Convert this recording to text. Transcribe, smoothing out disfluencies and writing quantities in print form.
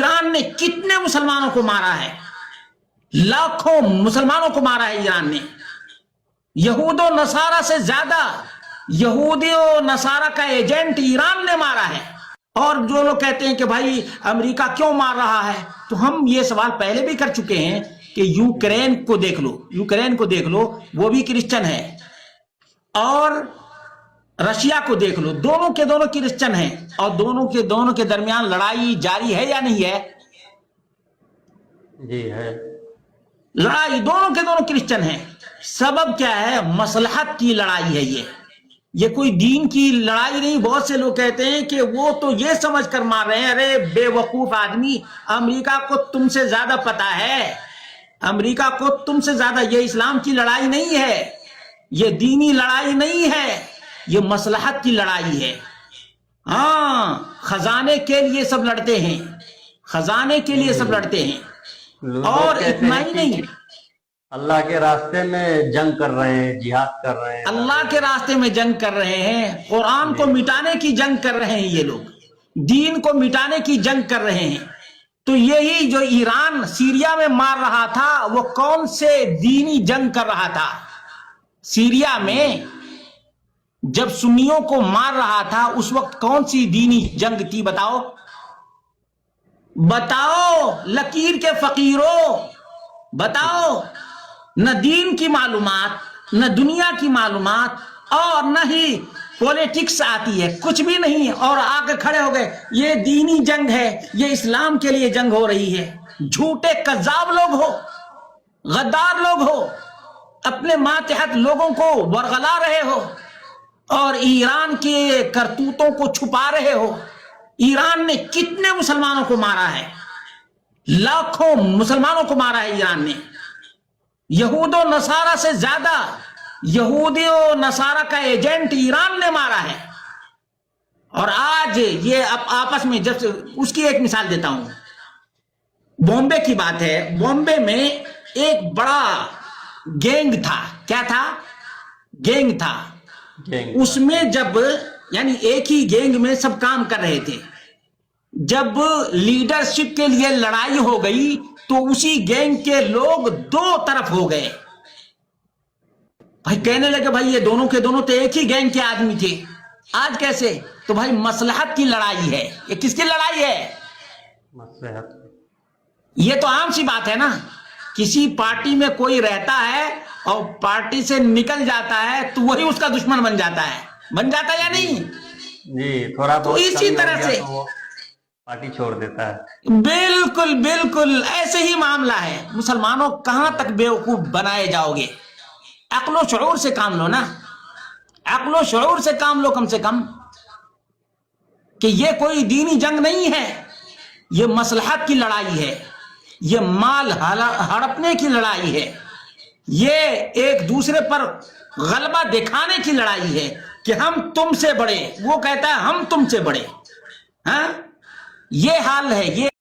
ایران نے کتنے مسلمانوں کو مارا ہے، لاکھوں مسلمانوں کو مارا ہے ایران نے، یہود و نصارہ سے زیادہ یہودی و نصارہ کا ایجنٹ ایران نے مارا ہے۔ اور جو لوگ کہتے ہیں کہ بھائی امریکہ کیوں مار رہا ہے، تو ہم یہ سوال پہلے بھی کر چکے ہیں کہ یوکرین کو دیکھ لو، یوکرین کو دیکھ لو، وہ بھی کرسچن ہے، اور رشیا کو دیکھ لو، دونوں کے دونوں کرسچن ہیں، اور دونوں کے درمیان لڑائی جاری ہے یا نہیں ہے؟ جی ہے، لڑائی دونوں کے دونوں کرسچن ہیں۔ سبب کیا ہے؟ مصلحت کی لڑائی ہے یہ کوئی دین کی لڑائی نہیں۔ بہت سے لوگ کہتے ہیں کہ وہ تو یہ سمجھ کر مار رہے ہیں، ارے بے وقوف آدمی، امریکہ کو تم سے زیادہ پتا ہے، امریکہ کو تم سے زیادہ، یہ اسلام کی لڑائی نہیں ہے، یہ دینی لڑائی نہیں ہے، یہ مصلحت کی لڑائی ہے۔ ہاں، خزانے کے لیے سب لڑتے ہیں، خزانے کے لیے سب لڑتے ہیں، لوگ اور کہتے اتنا ہیں ہی کہ نہیں، اللہ کے راستے میں جنگ کر رہے ہیں، جہاد کر رہے ہیں، اللہ کے راستے میں جنگ کر رہے ہیں، قرآن کو مٹانے کی جنگ کر رہے ہیں، یہ لوگ دین کو مٹانے کی جنگ کر رہے ہیں۔ تو یہی جو ایران سیریا میں مار رہا تھا، وہ کون سے دینی جنگ کر رہا تھا؟ سیریا میں جب سنیوں کو مار رہا تھا، اس وقت کون سی دینی جنگ تھی؟ بتاؤ بتاؤ، لکیر کے فقیروں، بتاؤ۔ نہ دین کی معلومات، نہ دنیا کی معلومات، اور نہ ہی پولیٹکس آتی ہے، کچھ بھی نہیں، اور آ کے کھڑے ہو گئے یہ دینی جنگ ہے، یہ اسلام کے لیے جنگ ہو رہی ہے۔ جھوٹے کذاب لوگ ہو، غدار لوگ ہو، اپنے ماتحت لوگوں کو ورغلا رہے ہو، اور ایران کے کرتوتوں کو چھپا رہے ہو۔ ایران نے کتنے مسلمانوں کو مارا ہے، لاکھوں مسلمانوں کو مارا ہے ایران نے، یہود و نصارہ سے زیادہ یہودی و نصارہ کا ایجنٹ ایران نے مارا ہے۔ اور آج یہ آپس میں، جب اس کی ایک مثال دیتا ہوں، بامبے کی بات ہے، بامبے میں ایک بڑا گینگ تھا، کیا تھا؟ گینگ تھا۔ اس میں جب، یعنی ایک ہی گینگ میں سب کام کر رہے تھے، جب لیڈرشپ کے لیے لڑائی ہو گئی تو اسی گینگ کے لوگ دو طرف ہو گئے۔ بھائی کہنے لگے بھائی یہ دونوں کے دونوں تو ایک ہی گینگ کے آدمی تھے، آج کیسے؟ تو بھائی مصلحت کی لڑائی ہے۔ یہ کس کی لڑائی ہے؟ مصلحت۔ یہ تو عام سی بات ہے نا، کسی پارٹی میں کوئی رہتا ہے اور پارٹی سے نکل جاتا ہے تو وہی اس کا دشمن بن جاتا ہے یا نہیں؟ جی، تھوڑا تو بہت اسی کمی ہو طرح گیا سے تو وہ پارٹی چھوڑ دیتا ہے۔ بالکل بالکل ایسے ہی معاملہ ہے۔ مسلمانوں کہاں تک بیوقوف بنائے جاؤ گے؟ عقل و شعور سے کام لو نا، عقل و شعور سے کام لو کم سے کم، کہ یہ کوئی دینی جنگ نہیں ہے، یہ مصلحت کی لڑائی ہے، یہ مال ہڑپنے کی لڑائی ہے، یہ ایک دوسرے پر غلبہ دکھانے کی لڑائی ہے کہ ہم تم سے بڑے، وہ کہتا ہے ہم تم سے بڑے۔ ہاں، یہ حال ہے، یہ